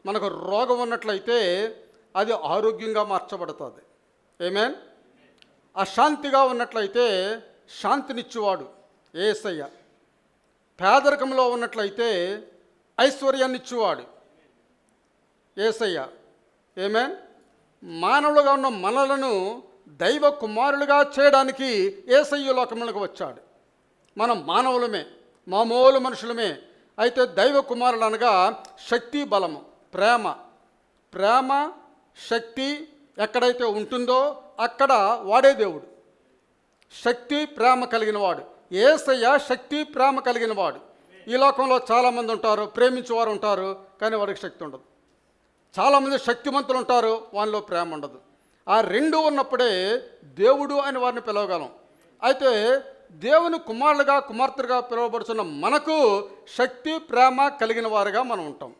మనకు రోగం ఉన్నట్లయితే అది ఆరోగ్యంగా మార్చబడుతుంది. ఆమేన్. అశాంతిగా ఉన్నట్లయితే శాంతినిచ్చేవాడు యేసయ్య. పేదరికంలో ఉన్నట్లయితే ఐశ్వర్యాన్ని ఇచ్చేవాడు యేసయ్య. ఆమేన్. మానవులుగా ఉన్న మనలను దైవ కుమారులుగా చేయడానికి యేసయ్య లోకములకు వచ్చాడు. మనం మానవులమే, మామూలు మనుషులమే. అయితే దైవ కుమారులు అనగా శక్తి, బలము, ప్రేమ శక్తి ఎక్కడైతే ఉంటుందో అక్కడ వాడే దేవుడు. శక్తి ప్రేమ కలిగిన వాడు యేసయ్య. శక్తి ప్రేమ కలిగిన వాడు. ఈ లోకంలో చాలామంది ఉంటారు, ప్రేమించేవారు ఉంటారు, కానీ వారికి శక్తి ఉండదు. చాలామంది శక్తిమంతులు ఉంటారు, వాళ్ళలో ప్రేమ ఉండదు. ఆ రెండు ఉన్నప్పుడే దేవుడు అని వారిని పిలవగలం. అయితే దేవుని కుమారులుగా కుమార్తెలుగా పిలువబడుతున్న మనకు శక్తి ప్రేమ కలిగిన వారుగా మనం ఉంటాం.